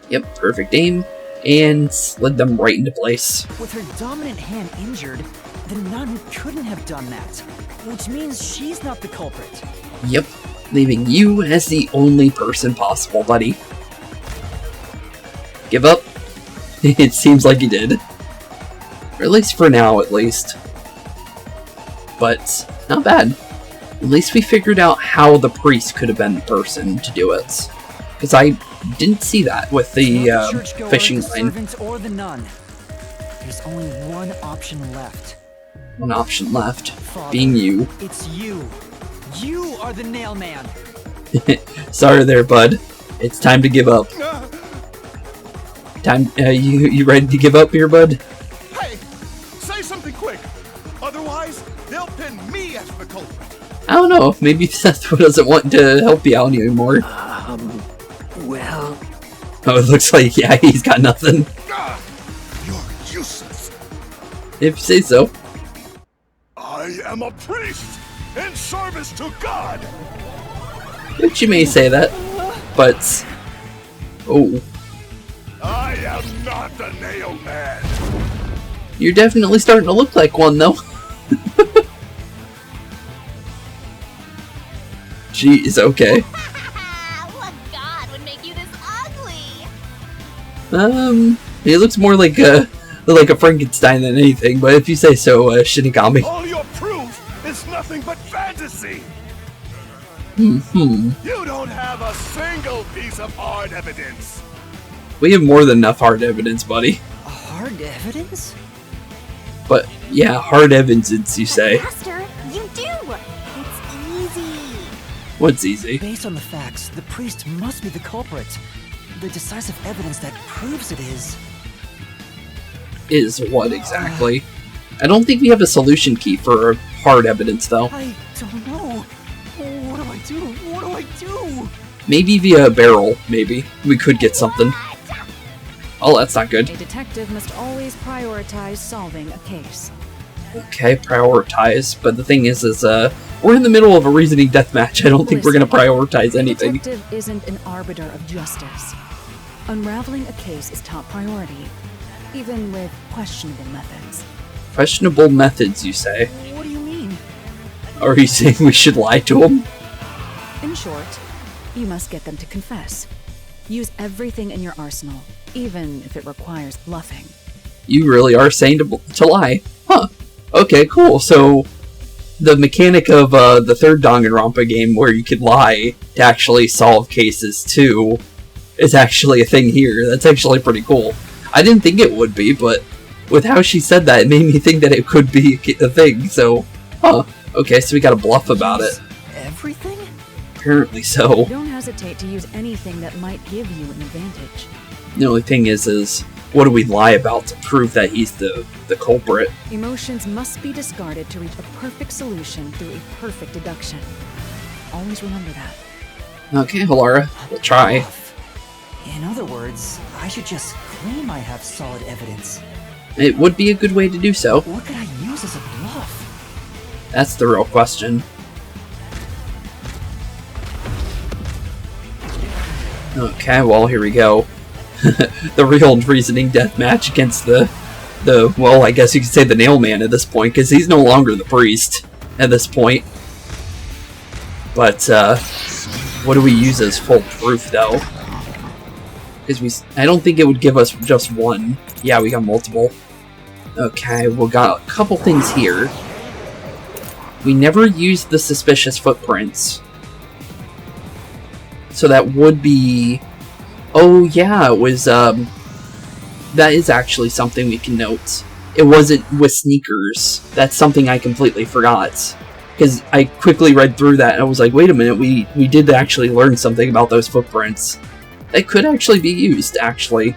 Yep, perfect aim, and slid them right into place. With her dominant hand injured, the nun couldn't have done that, which means she's not the culprit. Yep, leaving you as the only person possible, buddy. Give up? It seems like you did. Or at least for now, at least. But, not bad. At least we figured out how the priest could have been the person to do it. Because I didn't see that with the fishing line. Or the nun. There's only one option left. One option left, Father, being you. It's you. You are the nail man. Sorry there, bud. It's time to give up. Time, you ready to give up here, bud? Hey, say something quick. Otherwise, they'll pin me as the culprit. I don't know, maybe Seth doesn't want to help you out anymore. Well... Oh, it looks like, yeah, he's got nothing. You're useless. If you say so. I am a priest in service to God. Which you may say that, but... Oh. I am not the nail man. You're definitely starting to look like one, though. Jeez, okay. What god would make you this ugly? He looks more like a Frankenstein than anything, but if you say so, Shinigami. All your proof is nothing but fantasy. You don't have a single piece of hard evidence. We have more than enough hard evidence, buddy. Hard evidence? But, yeah, hard evidence, you say. Master, you do! It's easy. What's easy? Based on the facts, the priest must be the culprit. The decisive evidence that proves it is... Is what exactly? I don't think we have a solution key for hard evidence, though. I don't know. What do I do? What do I do? Maybe via a barrel, maybe. We could get something. Oh, that's not good. A detective must always prioritize solving a case. Okay, prioritize. But the thing is we're in the middle of a reasoning deathmatch. I don't think we're going to prioritize anything. A detective isn't an arbiter of justice. Unraveling a case is top priority, even with questionable methods. Questionable methods, you say? What do you mean? Are you saying we should lie to them? In short, you must get them to confess. Use everything in your arsenal, even if it requires bluffing. You really are saying to lie. Huh. Okay, cool. So, the mechanic of the third Danganronpa game where you could lie to actually solve cases too is actually a thing here. That's actually pretty cool. I didn't think it would be, but with how she said that, it made me think that it could be a thing, so... Huh. Okay, so we gotta bluff about it. Everything? Apparently so. Don't hesitate to use anything that might give you an advantage. The only thing is what do we lie about to prove that he's the culprit? Emotions must be discarded to reach a perfect solution through a perfect deduction. Always remember that. Okay, Halara, we'll try. In other words, I should just claim I have solid evidence. It would be a good way to do so. What could I use as a bluff? That's the real question. Okay, well, here we go. The real reasoning deathmatch against the well, I guess you could say the nail man at this point, because he's no longer the priest at this point. But, what do we use as full proof, though? Because I don't think it would give us just one. Yeah, we got multiple. Okay, we got a couple things here. We never used the suspicious footprints. So that would be... Oh yeah, it was, that is actually something we can note. It wasn't with sneakers. That's something I completely forgot. Because I quickly read through that and I was like, wait a minute, we did actually learn something about those footprints. That could actually be used, actually.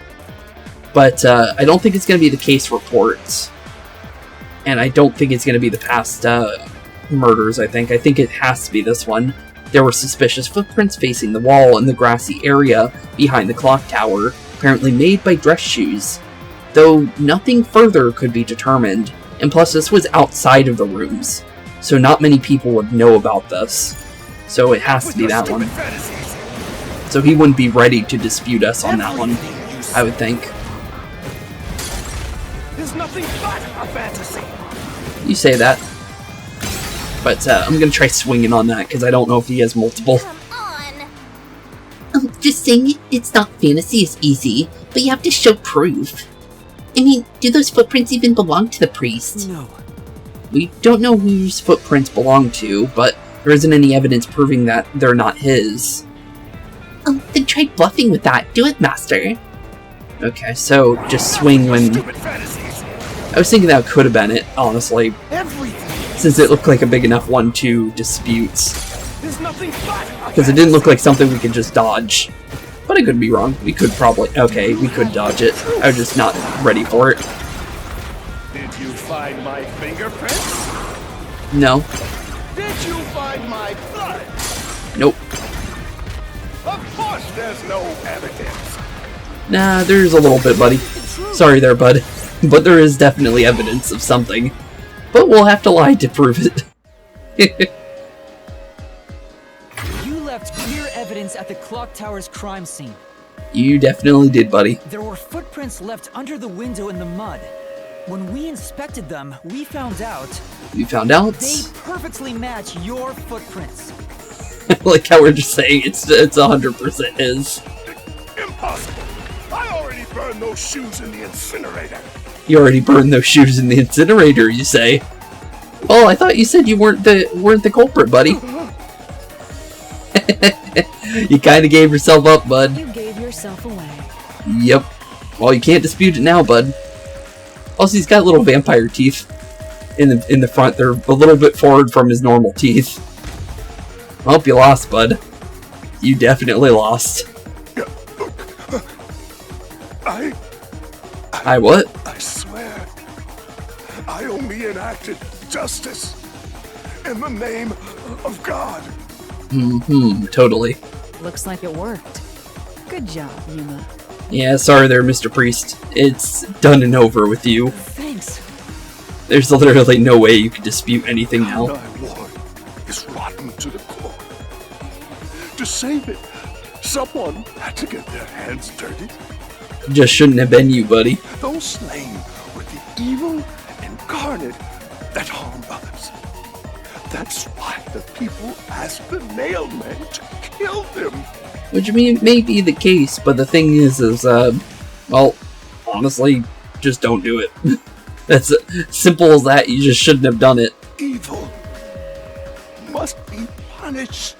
But I don't think it's going to be the case reports. And I don't think it's going to be the past murders, I think. I think it has to be this one. There were suspicious footprints facing the wall in the grassy area behind the clock tower, apparently made by dress shoes. Though nothing further could be determined, and plus this was outside of the rooms, so not many people would know about this. So it has to be that one. So he wouldn't be ready to dispute us on that one, I would think. There's nothing but a fantasy. You say that. But I'm gonna try swinging on that, because I don't know if he has multiple. Come on. Just saying it's not fantasy is easy, but you have to show proof. I mean, do those footprints even belong to the priest? No. We don't know whose footprints belong to, but there isn't any evidence proving that they're not his. Then try bluffing with that. Do it, Master. Okay, so just swing when... I was thinking that could have been it, honestly. Since it looked like a big enough one to dispute. Because it didn't look like something we could just dodge. But I could be wrong. We could probably... Okay, we could dodge it. I was just not ready for it. Did you find my fingerprints? No. Did you find my blood? Nope. Of course there's no evidence. Nah, there's a little bit, buddy. Sorry there, bud. But there is definitely evidence of something. But we'll have to lie to prove it. You left clear evidence at the clock tower's crime scene. You definitely did, buddy. There were footprints left under the window in the mud. When we inspected them, we found out... We found out? They perfectly match your footprints. Like how we're just saying it's 100% his. Impossible. I already burned those shoes in the incinerator. You already burned those shoes in the incinerator, you say? Oh, I thought you said you weren't the culprit, buddy. You kind of gave yourself up, bud. You gave yourself away. Yep. Well, you can't dispute it now, bud. Also, he's got little vampire teeth in the front. They're a little bit forward from his normal teeth. I hope you lost, bud. You definitely lost. I what? I swear, I only enacted justice in the name of God. Totally. Looks like it worked. Good job, Yuma. Yeah, sorry there, Mr. Priest. It's done and over with you. Thanks. There's literally no way you can dispute anything now. Kanai Ward is rotten to the core. To save it, someone had to get their hands dirty. Just shouldn't have been you, buddy. Those slain were the evil incarnate that harmed others. That's why the people asked the nail men to kill them. Which may be the case, but the thing is, well, honestly, just don't do it. That's simple as that. You just shouldn't have done it. Evil must be punished.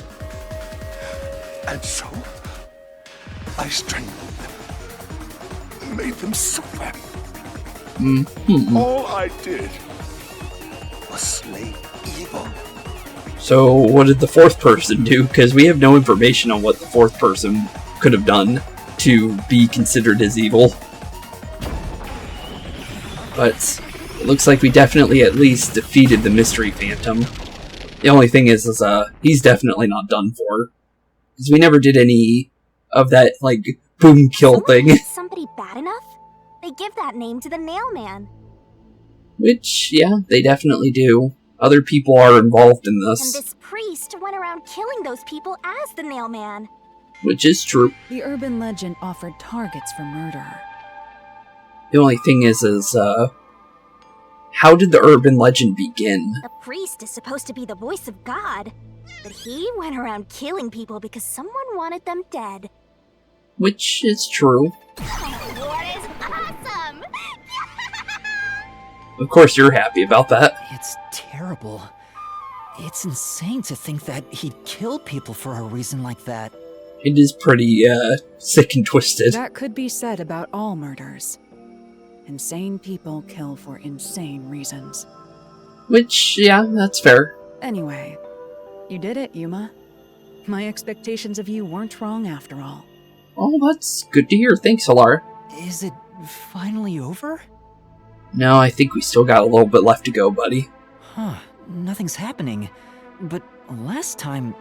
And so, I strangled them, made them suffer. All I did was slay evil. So, what did the fourth person do? Because we have no information on what the fourth person could have done to be considered as evil. But it looks like we definitely at least defeated the Mystery Phantom. The only thing is he's definitely not done for. Because we never did any of that, like, boom kill thing. Somebody bad enough? They give that name to the nailman. Which, yeah, they definitely do. Other people are involved in And this. this priest went around killing those people as the nailman. Which is true. The urban legend offered targets for murder. The only thing is how did the urban legend begin? A priest is supposed to be the voice of God, but he went around killing people because someone wanted them dead. Which is true. What is awesome? Of course you're happy about that. It's terrible. It's insane to think that he'd kill people for a reason like that. It is pretty, sick and twisted. That could be said about all murders. Insane people kill for insane reasons. Which, yeah, that's fair. Anyway, you did it, Yuma. My expectations of you weren't wrong after all. Oh, that's good to hear. Thanks, Halara. Is it finally over? No, I think we still got a little bit left to go, buddy. Huh, nothing's happening. But last time...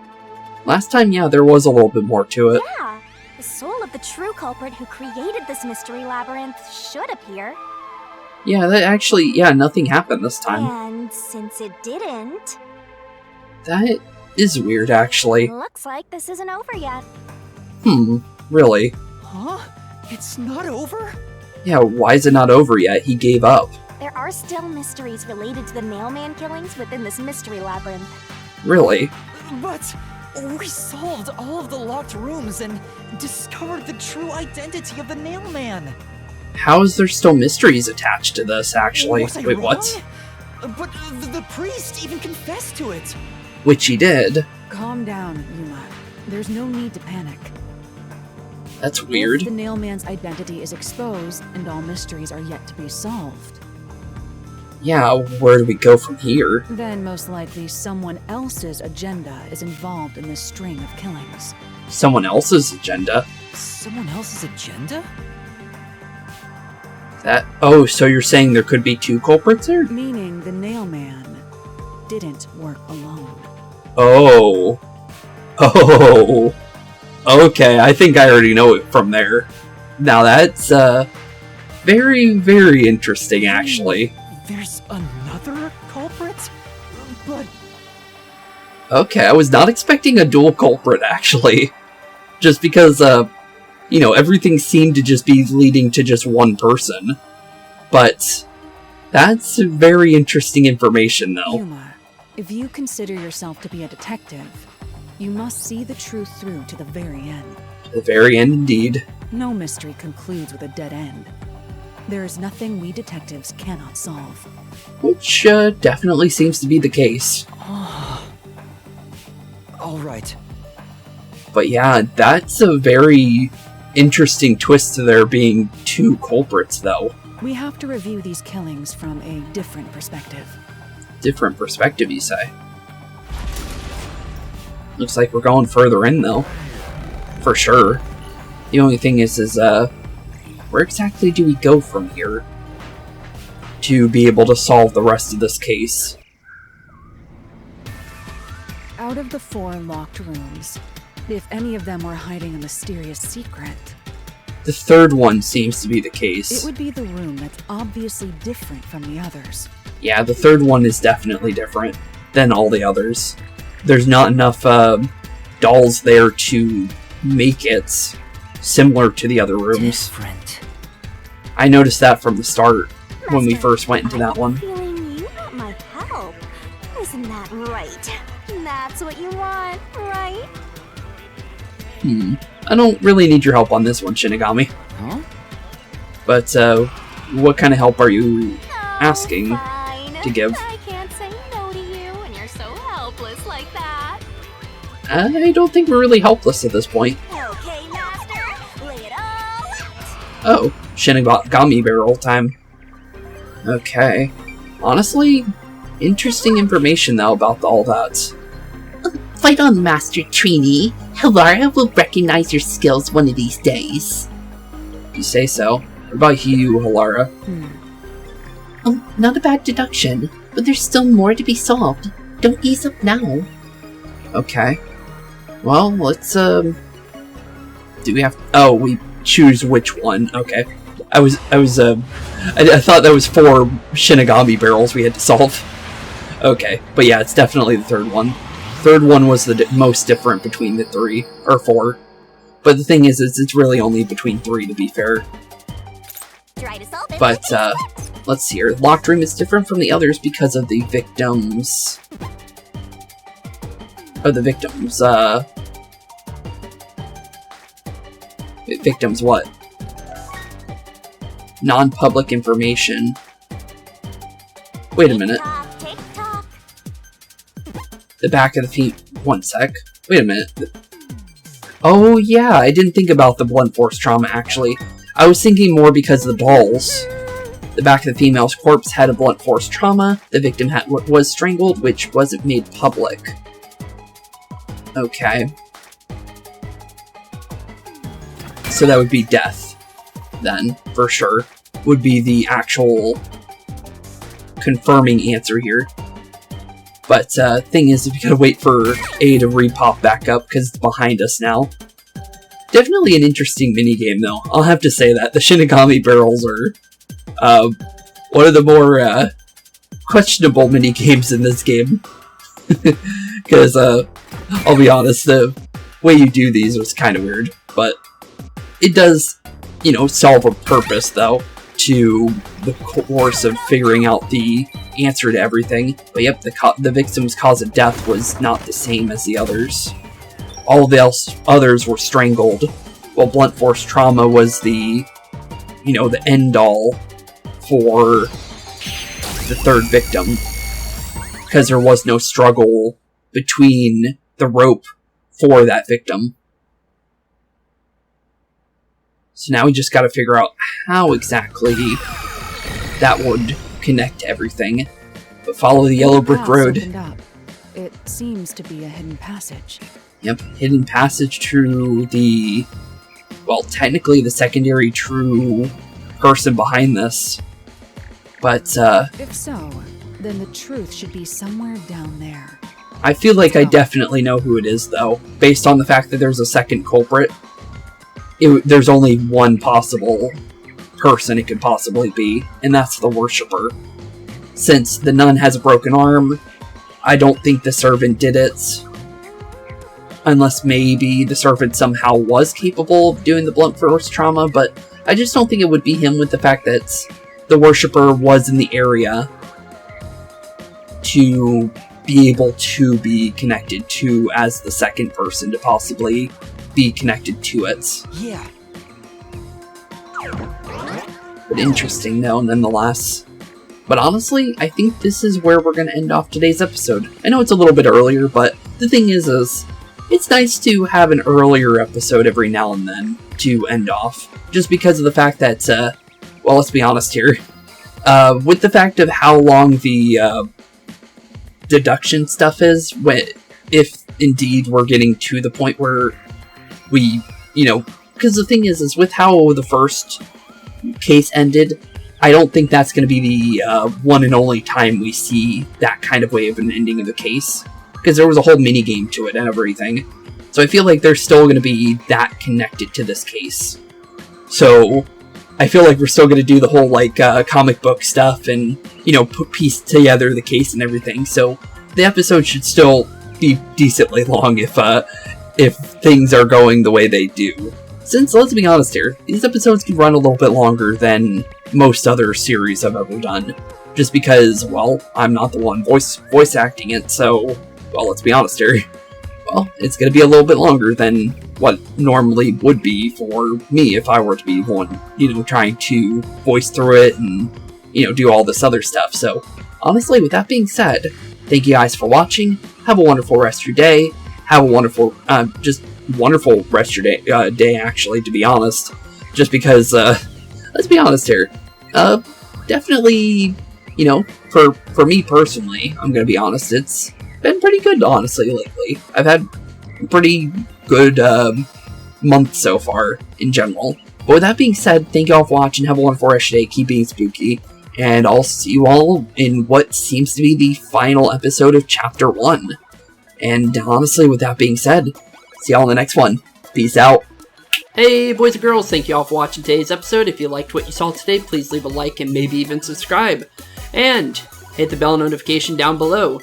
Last time, yeah, there was a little bit more to it. Yeah, the soul of the true culprit who created this mystery labyrinth should appear. Yeah, that actually, yeah, nothing happened this time. And since it didn't... That is weird, actually. Looks like this isn't over yet. Really? Huh? It's not over? Yeah, why is it not over yet? He gave up. There are still mysteries related to the mailman killings within this mystery labyrinth. Really? But we solved all of the locked rooms and discovered the true identity of the nailman. How is there still mysteries attached to this, actually? Was I Wait, wrong? what? But the priest even confessed to it. Which he did. Calm down, Yuma. There's no need to panic. That's weird. If the nailman's identity is exposed and all mysteries are yet to be solved, Yeah, where do we go from here? then most likely someone else's agenda is involved in this string of killings. Someone else's agenda? Someone else's agenda? Oh, so you're saying there could be two culprits here? Meaning the nailman didn't work alone. Oh. Oh. Okay, I think I already know it from there. Now that's, very, very interesting, actually. There's another culprit? But... Okay, I was not expecting a dual culprit, actually. Just because, everything seemed to just be leading to just one person. But that's very interesting information, though. Yuma, if you consider yourself to be a detective, you must see the truth through to the very end. The very end, indeed. No mystery concludes with a dead end. There is nothing we detectives cannot solve. Which, definitely seems to be the case. Alright. But yeah, that's a very interesting twist to there being two culprits, though. We have to review these killings from a different perspective. Different perspective, you say? Looks like we're going further in, though. For sure. The only thing is, where exactly do we go from here to be able to solve the rest of this case? Out of the 4 locked rooms, if any of them were hiding a mysterious secret, The third one seems to be the it case. would be the room that's obviously different from the others. Yeah, the third one is definitely different than all the others. There's not enough dolls there to make it similar to the other rooms. Different. I noticed that from the start when we Master, first went into that one. I have a feeling you got my help. Isn't that right? That's what you want, right? I don't really need your help on this one, Shinigami. Huh? But, what kind of help are you Oh, asking fine. to give? I can't say no to you when you're so helpless like that. I don't think we're really helpless at this point. Okay, Master, lay it all out. Oh, Shinigami barrel time. Okay. Honestly, interesting information though about all that. Fight on, Master Trini. Halara will recognize your skills one of these days. You say so. What about you, Halara? Not a bad deduction, but there's still more to be solved. Don't ease up now. Okay. Well, let's, do we have... Oh, we choose which one. Okay. I thought that was 4 Shinigami barrels we had to solve. Okay. But yeah, it's definitely the third one. Third one was the most different between the 3, or 4. But the thing is it's really only between 3, to be fair. Try to solve it. But, let's see here. Locked room is different from the others because of the victims... Victims what? Non-public information. Wait a minute. Tick tock. the back of the feet. One sec. Wait a minute. Oh yeah, I didn't think about the blunt force trauma actually. I was thinking more because of the balls. The back of the female's corpse had a blunt force trauma. The victim was strangled, which wasn't made public. Okay. So that would be death, then, for sure. Would be the actual confirming answer here. But, thing is, we gotta wait for A to re-pop back up, because it's behind us now. Definitely an interesting minigame, though. I'll have to say that. The Shinigami barrels are, one of the more, questionable minigames in this game. Because, I'll be honest, the way you do these was kind of weird. But it does, you know, solve a purpose, though, to the course of figuring out the answer to everything. But yep, the victim's cause of death was not the same as the others. All the others were strangled, while blunt force trauma was the, you know, the end-all for the third victim. Because there was no struggle between the rope for that victim. So now we just gotta figure out how exactly that would connect to everything. But follow the yellow brick road. It seems to be a hidden passage. Yep, hidden passage to the, well, technically the secondary true person behind this. But, if so, then the truth should be somewhere down there. I feel like I definitely know who it is, though, based on the fact that there's a second culprit. There's only one possible person it could possibly be, and that's the worshipper. Since the nun has a broken arm, I don't think the servant did it. Unless maybe the servant somehow was capable of doing the blunt force trauma, but I just don't think it would be him with the fact that the worshipper was in the area to be able to be connected to as the second person to possibly be connected to it. Yeah. But interesting, though, nonetheless. But honestly, I think this is where we're going to end off today's episode. I know it's a little bit earlier, but the thing is it's nice to have an earlier episode every now and then to end off. Just because of the fact that, well, let's be honest here. With the fact of how long the deduction stuff is, if indeed we're getting to the point where we, you know, because the thing is with how the first case ended, I don't think that's going to be the one and only time we see that kind of way of an ending of the case. Because there was a whole minigame to it and everything. So I feel like there's still going to be that connected to this case. So I feel like we're still going to do the whole, like, comic book stuff and, you know, piece together the case and everything. So the episode should still be decently long if things are going the way they do. Since, let's be honest here, these episodes can run a little bit longer than most other series I've ever done. Just because, well, I'm not the one voice acting it, so, well, let's be honest here. Well, it's going to be a little bit longer than what normally would be for me if I were to be one, you know, trying to voice through it and, you know, do all this other stuff. So, honestly, with that being said, thank you guys for watching. Have a wonderful rest of your day. Have a wonderful, just wonderful rest of your day, actually, to be honest. Just because, let's be honest here. Definitely, you know, for me personally, I'm gonna be honest, it's been pretty good, honestly, lately. I've had a pretty good, month so far, in general. But with that being said, thank you all for watching, have a wonderful rest of your day, keep being spooky, and I'll see you all in what seems to be the final episode of Chapter 1. And honestly, with that being said, see y'all in the next one. Peace out. Hey boys and girls, thank you all for watching today's episode. If you liked what you saw today, please leave a like and maybe even subscribe. And hit the bell notification down below.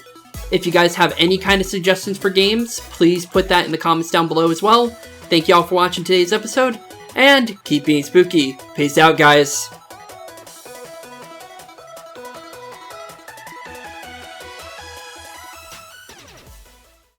If you guys have any kind of suggestions for games, please put that in the comments down below as well. Thank you all for watching today's episode, and keep being spooky. Peace out, guys.